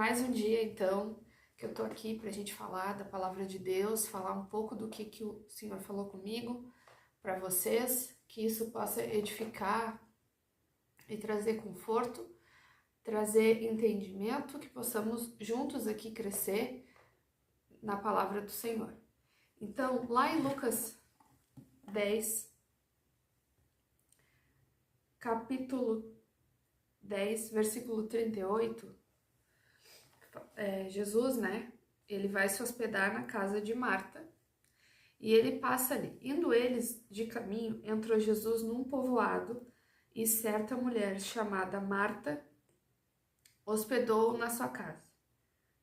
mais um dia, então, que eu tô aqui pra gente falar da palavra de Deus, falar um pouco do que o Senhor falou comigo para vocês, que isso possa edificar e trazer conforto, trazer entendimento, que possamos juntos aqui crescer na palavra do Senhor. Então, lá em Lucas 10, capítulo 10, versículo 38, Jesus, né, ele vai se hospedar na casa de Marta e ele passa ali. Indo eles de caminho, entrou Jesus num povoado e certa mulher chamada Marta hospedou-o na sua casa.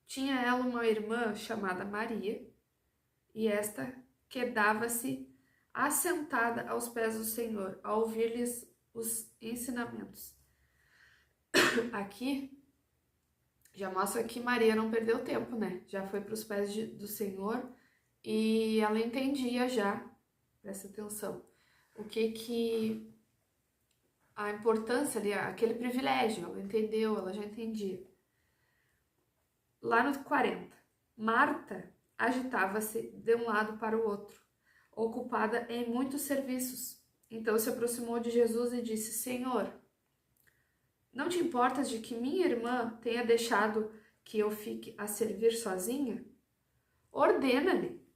Tinha ela uma irmã chamada Maria e esta quedava-se assentada aos pés do Senhor, a ouvir-lhes os ensinamentos. Aqui já mostra que Maria não perdeu tempo, né? Já foi para os pés do Senhor e ela entendia já, presta atenção, o que a importância ali, aquele privilégio, ela entendeu, ela já entendia. Lá no 40, Marta agitava-se de um lado para o outro, ocupada em muitos serviços. Então se aproximou de Jesus e disse: Senhor, não te importas de que minha irmã tenha deixado que eu fique a servir sozinha? Ordena-lhe,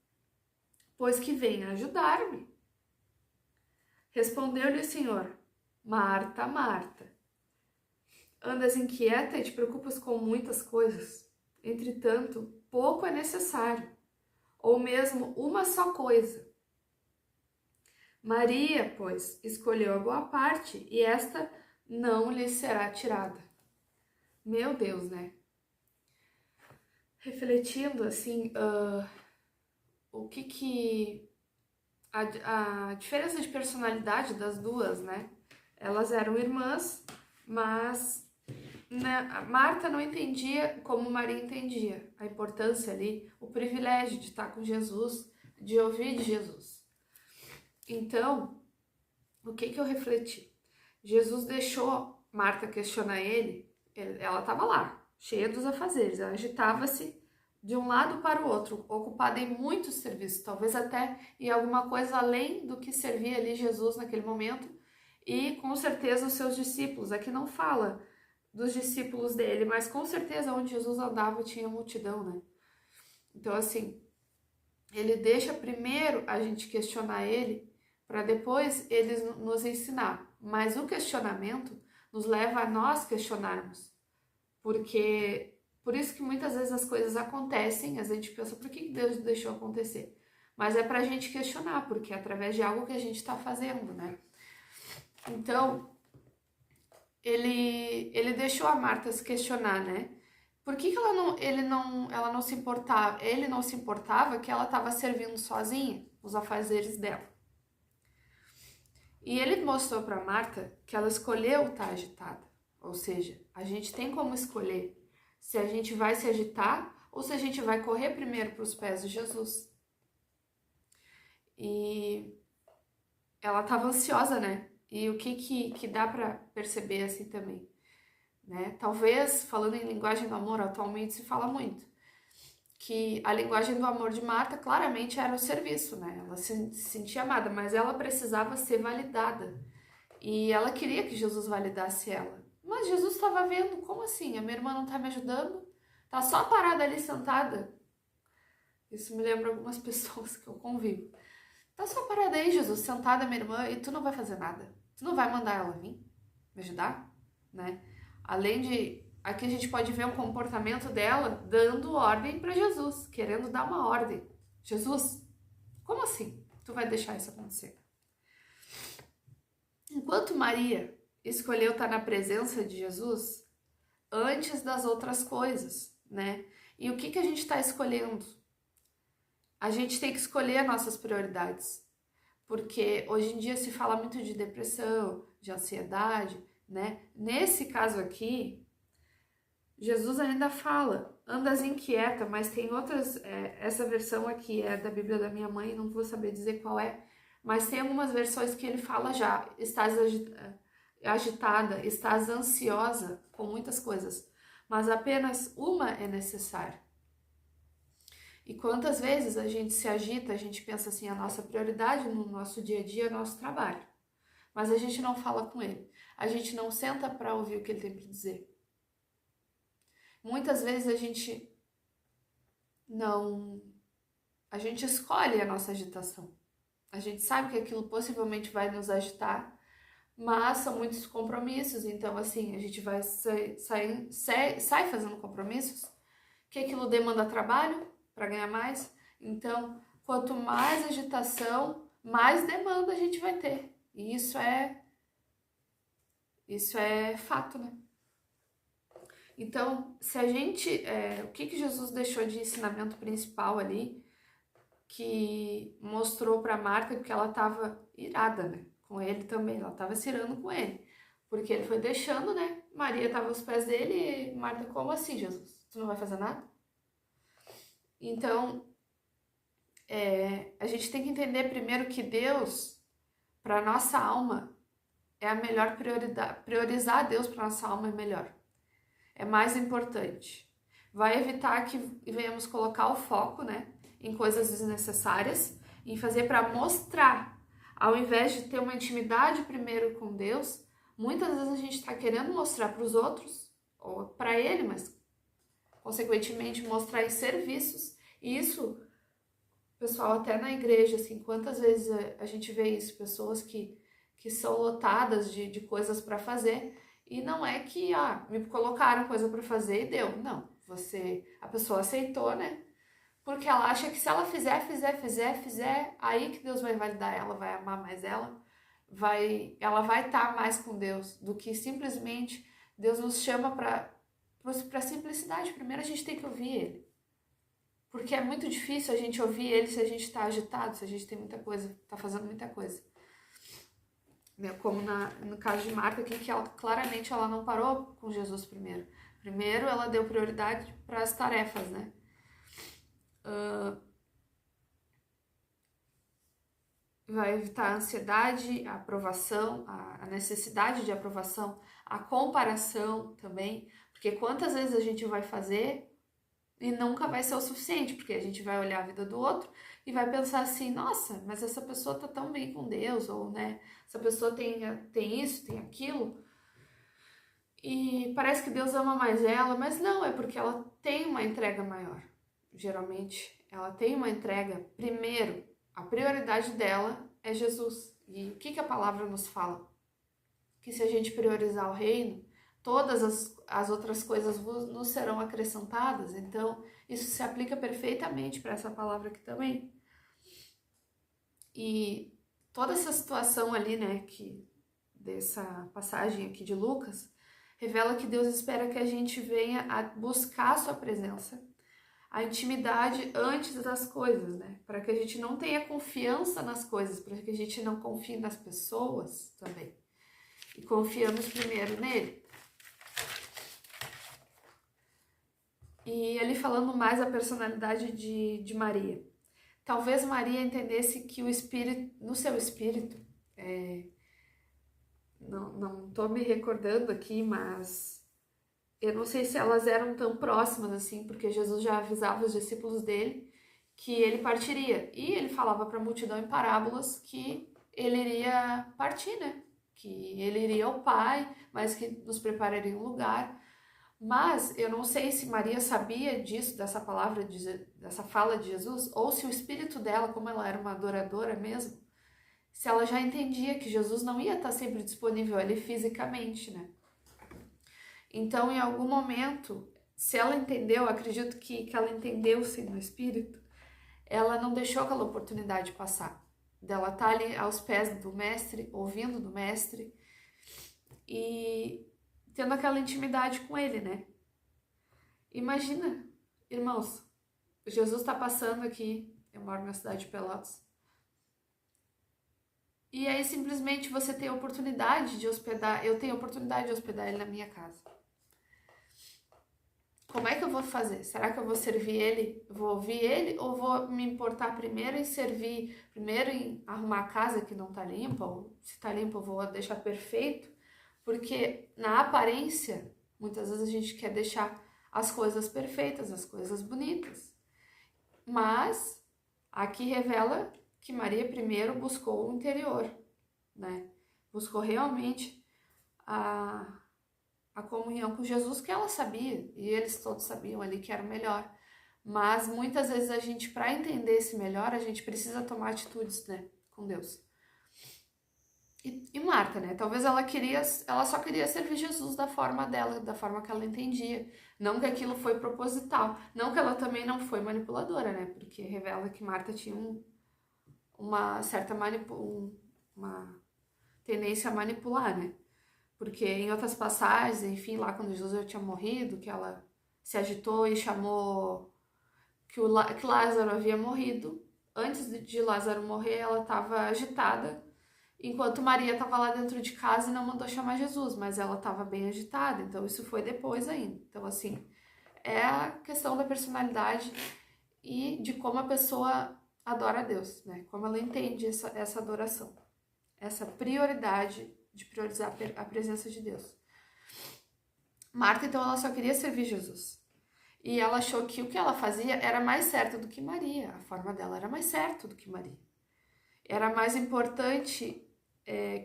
pois que venha ajudar-me. Respondeu-lhe o Senhor: Marta, Marta, andas inquieta e te preocupas com muitas coisas. Entretanto, pouco é necessário, ou mesmo uma só coisa. Maria, pois, escolheu a boa parte, e esta não lhe será tirada. Meu Deus, né? Refletindo, assim, o que a diferença de personalidade das duas, né? Elas eram irmãs, mas Marta não entendia como Maria entendia a importância ali, o privilégio de estar com Jesus, de ouvir de Jesus. Então, o que eu refleti? Jesus deixou Marta questionar ele, ela estava lá, cheia dos afazeres, ela agitava-se de um lado para o outro, ocupada em muitos serviços, talvez até em alguma coisa além do que servia ali Jesus naquele momento, e com certeza os seus discípulos. Aqui não fala dos discípulos dele, mas com certeza onde Jesus andava tinha multidão, né? Então, assim, ele deixa primeiro a gente questionar ele, para depois ele nos ensinar. Mas o questionamento nos leva a nós questionarmos, porque por isso que muitas vezes as coisas acontecem, a gente pensa, por que Deus deixou acontecer? Mas é pra gente questionar, porque é através de algo que a gente está fazendo, né? Então, ele deixou a Marta se questionar, né? Por que ela não se importava, ele não se importava que ela estava servindo sozinha os afazeres dela. E ele mostrou para Marta que ela escolheu estar agitada. Ou seja, a gente tem como escolher se a gente vai se agitar ou se a gente vai correr primeiro para os pés de Jesus. E ela estava ansiosa, né? E o que dá para perceber assim também, né? Talvez, falando em linguagem do amor, atualmente se fala muito, que a linguagem do amor de Marta claramente era o serviço, né? Ela se sentia amada, mas ela precisava ser validada. E ela queria que Jesus validasse ela. Mas Jesus estava vendo, como assim? A minha irmã não está me ajudando? Tá só parada ali sentada? Isso me lembra algumas pessoas que eu convivo. Tá só parada aí, Jesus, sentada minha irmã, e tu não vai fazer nada. Tu não vai mandar ela vir me ajudar, né? Além de, aqui a gente pode ver um comportamento dela dando ordem para Jesus, querendo dar uma ordem. Jesus, como assim tu vai deixar isso acontecer? Enquanto Maria escolheu estar na presença de Jesus antes das outras coisas, né? E o que a gente está escolhendo? A gente tem que escolher nossas prioridades, porque hoje em dia se fala muito de depressão, de ansiedade, né? Nesse caso aqui, Jesus ainda fala, andas inquieta, mas tem outras, essa versão aqui é da Bíblia da minha mãe, não vou saber dizer qual é, mas tem algumas versões que ele fala já, estás agitada, estás ansiosa com muitas coisas. mas apenas uma é necessária. E quantas vezes a gente se agita, a gente pensa assim, a nossa prioridade no nosso dia a dia é o nosso trabalho, mas a gente não fala com ele, a gente não senta para ouvir o que ele tem para dizer. Muitas vezes a gente escolhe a nossa agitação. A gente sabe que aquilo possivelmente vai nos agitar, mas são muitos compromissos, então assim, a gente vai sai fazendo compromissos, que aquilo demanda trabalho para ganhar mais. Então, quanto mais agitação, mais demanda a gente vai ter. E isso é fato, né? Então, se a gente, o que Jesus deixou de ensinamento principal ali, que mostrou para Marta que ela estava irada, né? Com ele também, ela estava se irando com ele, porque ele foi deixando, né? Maria estava aos pés dele e Marta, como assim, Jesus? Tu não vai fazer nada? Então, a gente tem que entender primeiro que Deus, para nossa alma, é a melhor prioridade. Priorizar Deus para nossa alma é melhor. É mais importante. Vai evitar que venhamos colocar o foco, né, em coisas desnecessárias, em fazer para mostrar. Ao invés de ter uma intimidade primeiro com Deus, muitas vezes a gente está querendo mostrar para os outros, ou para Ele, mas consequentemente mostrar em serviços. E isso, pessoal, até na igreja, assim, quantas vezes a gente vê isso, pessoas que são lotadas de coisas para fazer, e não é que, me colocaram coisa para fazer e deu. Não, a pessoa aceitou, né? Porque ela acha que se ela fizer, aí que Deus vai validar ela, vai amar mais ela, ela vai estar mais com Deus, do que simplesmente Deus nos chama para simplicidade. Primeiro a gente tem que ouvir Ele. Porque é muito difícil a gente ouvir Ele se a gente está agitado, se a gente tem muita coisa, está fazendo muita coisa. Como no caso de Marta aqui, que claramente ela não parou com Jesus primeiro. Primeiro ela deu prioridade para as tarefas, né? Vai evitar a ansiedade, a aprovação, a necessidade de aprovação, a comparação também, porque quantas vezes a gente vai fazer e nunca vai ser o suficiente, porque a gente vai olhar a vida do outro e vai pensar assim, nossa, mas essa pessoa tá tão bem com Deus, ou né, essa pessoa tem isso, tem aquilo, e parece que Deus ama mais ela, mas não, é porque ela tem uma entrega maior. Geralmente, ela tem uma entrega, primeiro, a prioridade dela é Jesus. E o que a palavra nos fala? Que se a gente priorizar o reino, todas as outras coisas nos serão acrescentadas. Então, isso se aplica perfeitamente para essa palavra aqui também. E toda essa situação ali, né, dessa passagem aqui de Lucas, revela que Deus espera que a gente venha a buscar a sua presença, a intimidade antes das coisas, né? Para que a gente não tenha confiança nas coisas, para que a gente não confie nas pessoas também. E confiamos primeiro nele. E ele falando mais da personalidade de Maria. Talvez Maria entendesse que no seu espírito, não estou me recordando aqui, mas eu não sei se elas eram tão próximas assim, porque Jesus já avisava os discípulos dele que ele partiria. E ele falava para a multidão em parábolas que ele iria partir, né? Que ele iria ao Pai, mas que nos prepararia um lugar. Mas eu não sei se Maria sabia disso, dessa palavra, dessa fala de Jesus, ou se o espírito dela, como ela era uma adoradora mesmo, se ela já entendia que Jesus não ia estar sempre disponível ali fisicamente, né? Então, em algum momento, se ela entendeu, acredito que ela entendeu sim no espírito, ela não deixou aquela oportunidade passar. Dela estar ali aos pés do mestre, ouvindo do mestre e tendo aquela intimidade com ele, né? Imagina, irmãos, Jesus está passando aqui, eu moro na cidade de Pelotas, e aí simplesmente você tem a oportunidade de hospedar, eu tenho a oportunidade de hospedar ele na minha casa. Como é que eu vou fazer? Será que eu vou servir ele, vou ouvir ele, ou vou me importar primeiro em servir, primeiro em arrumar a casa que não tá limpa, ou se tá limpa eu vou deixar perfeito? Porque na aparência Muitas vezes a gente quer deixar as coisas perfeitas, as coisas bonitas. Mas aqui revela que Maria primeiro buscou o interior, né? Buscou realmente a comunhão com Jesus, que ela sabia, e eles todos sabiam ali que era o melhor. Mas muitas vezes a gente, para entender esse melhor, a gente precisa tomar atitudes, né, com Deus. E Marta, né? Talvez ela só queria servir Jesus da forma dela, da forma que ela entendia. Não que aquilo foi proposital. Não que ela também não foi manipuladora, né? Porque revela que Marta tinha uma certa uma tendência a manipular, né? Porque em outras passagens, enfim, lá quando Jesus já tinha morrido, que ela se agitou e chamou que Lázaro havia morrido. Antes de Lázaro morrer, ela estava agitada, enquanto Maria estava lá dentro de casa e não mandou chamar Jesus, mas ela estava bem agitada, então isso foi depois ainda. Então, assim, é a questão da personalidade e de como a pessoa adora a Deus, né? Como ela entende essa adoração, essa prioridade de priorizar a presença de Deus. Marta, então, ela só queria servir Jesus. E ela achou que o que ela fazia era mais certo do que Maria. A forma dela era mais certo do que Maria. Era mais importante,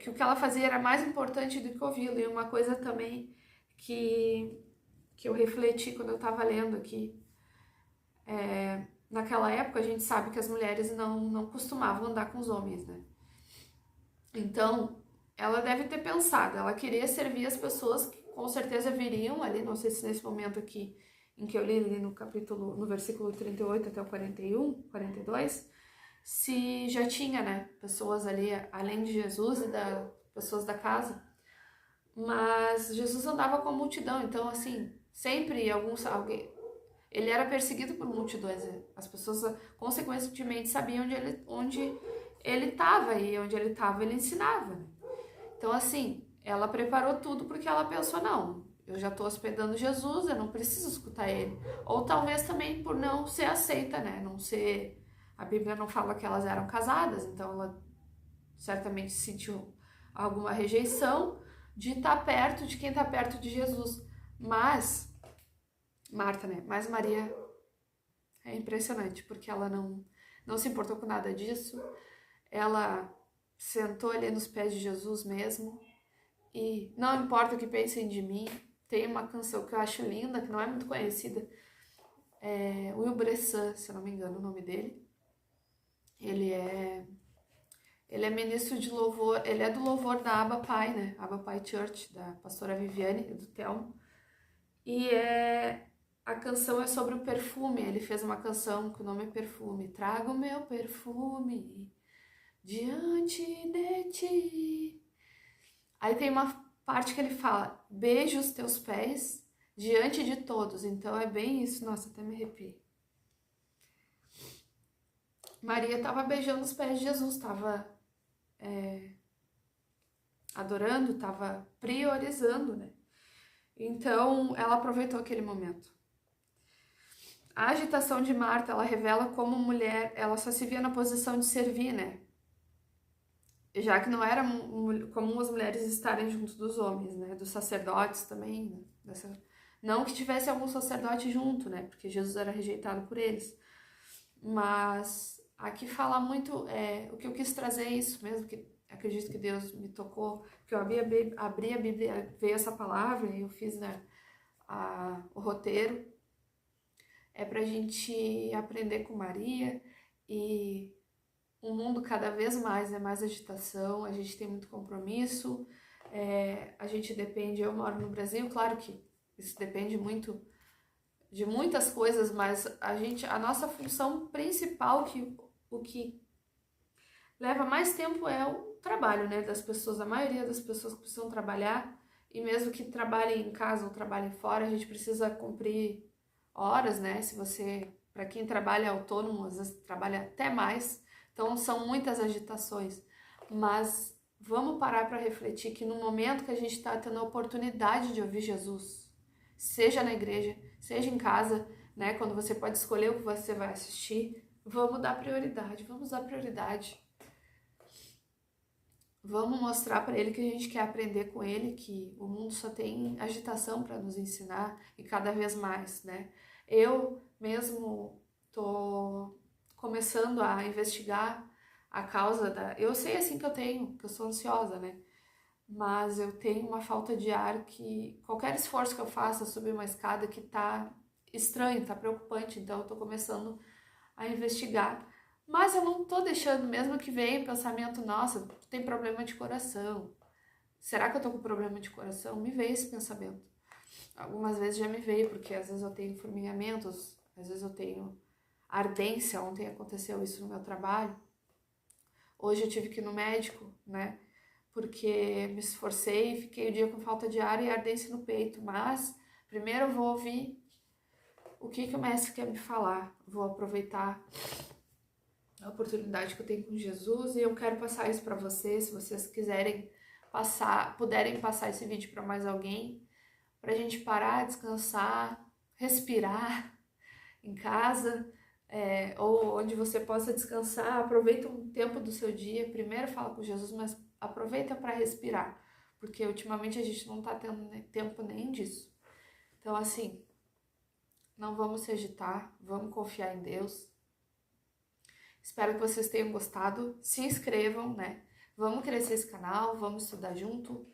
que o que ela fazia era mais importante do que ouvi-lo. E uma coisa também que eu refleti quando eu estava lendo aqui. Naquela época, a gente sabe que as mulheres não costumavam andar com os homens, né? Então, ela deve ter pensado, ela queria servir as pessoas que com certeza viriam ali, não sei se nesse momento aqui em que eu li ali no versículo 38 até o 41, 42, se já tinha, né, pessoas ali, além de Jesus e das pessoas da casa, mas Jesus andava com a multidão, então, assim, sempre alguém, ele era perseguido por multidões, as pessoas, consequentemente, sabiam onde ele estava, e onde ele estava, ele ensinava, né? Então, assim, ela preparou tudo porque ela pensou, não, eu já estou hospedando Jesus, eu não preciso escutar ele. Ou talvez também por não ser aceita, né? Não ser... A Bíblia não fala que elas eram casadas, então ela certamente sentiu alguma rejeição de estar perto de quem está perto de Jesus. Mas, Marta, né? Mas Maria é impressionante, porque ela não se importou com nada disso. Ela sentou ali nos pés de Jesus mesmo. E não importa o que pensem de mim, tem uma canção que eu acho linda, que não é muito conhecida, é Will Bressan, se eu não me engano o nome dele. Ele é ministro de louvor, ele é do louvor da Abba Pai, né? Abba Pai Church, da pastora Viviane e do Telmo. E a canção é sobre o perfume, ele fez uma canção que o nome é Perfume. Traga o meu perfume diante de ti. Aí tem uma parte que ele fala, beija os teus pés diante de todos. Então é bem isso, nossa, até me arrepio. Maria estava beijando os pés de Jesus, estava adorando, estava priorizando, né? Então ela aproveitou aquele momento. A agitação de Marta, ela revela como mulher, ela só se via na posição de servir, né? Já que não era comum as mulheres estarem junto dos homens, né? Dos sacerdotes também, né? Não que tivesse algum sacerdote junto, né? Porque Jesus era rejeitado por eles. Mas aqui fala muito, o que eu quis trazer é isso mesmo, que acredito que Deus me tocou, que eu abri a Bíblia, veio essa palavra e eu fiz, né, o roteiro. É pra gente aprender com Maria e o mundo cada vez mais é mais agitação, a gente tem muito compromisso, a gente depende, eu moro no Brasil, claro que isso depende muito de muitas coisas, mas a nossa função principal, o que leva mais tempo é o trabalho, né, das pessoas, a maioria das pessoas que precisam trabalhar, e mesmo que trabalhem em casa ou trabalhem fora, a gente precisa cumprir horas, né, para quem trabalha autônomo, às vezes trabalha até mais, então são muitas agitações, mas vamos parar para refletir que no momento que a gente está tendo a oportunidade de ouvir Jesus, seja na igreja, seja em casa, né, quando você pode escolher o que você vai assistir, vamos dar prioridade. Vamos mostrar para ele que a gente quer aprender com ele, que o mundo só tem agitação para nos ensinar e cada vez mais, né? Eu mesmo tô começando a investigar a causa da. Eu sei assim que eu tenho, que eu sou ansiosa, né? Mas eu tenho uma falta de ar que qualquer esforço que eu faça subir uma escada que tá estranho, tá preocupante, então eu tô começando a investigar. Mas eu não tô deixando, mesmo que venha o pensamento, nossa, tu tem problema de coração. Será que eu tô com problema de coração? Me veio esse pensamento. Algumas vezes já me veio, porque às vezes eu tenho formigamentos, às vezes eu tenho ardência. Ontem aconteceu isso no meu trabalho. Hoje eu tive que ir no médico, né? Porque me esforcei, fiquei o dia com falta de ar e ardência no peito. Mas primeiro eu vou ouvir o que o mestre quer me falar. Vou aproveitar a oportunidade que eu tenho com Jesus e eu quero passar isso para vocês. Se vocês quiserem passar, puderem passar esse vídeo para mais alguém, para a gente parar, descansar, respirar em casa, ou onde você possa descansar. Aproveita um tempo do seu dia. Primeiro fala com Jesus, mas aproveita para respirar, porque ultimamente a gente não está tendo tempo nem disso. Então, assim, não vamos se agitar, vamos confiar em Deus. Espero que vocês tenham gostado. Se inscrevam, né? Vamos crescer esse canal, vamos estudar junto.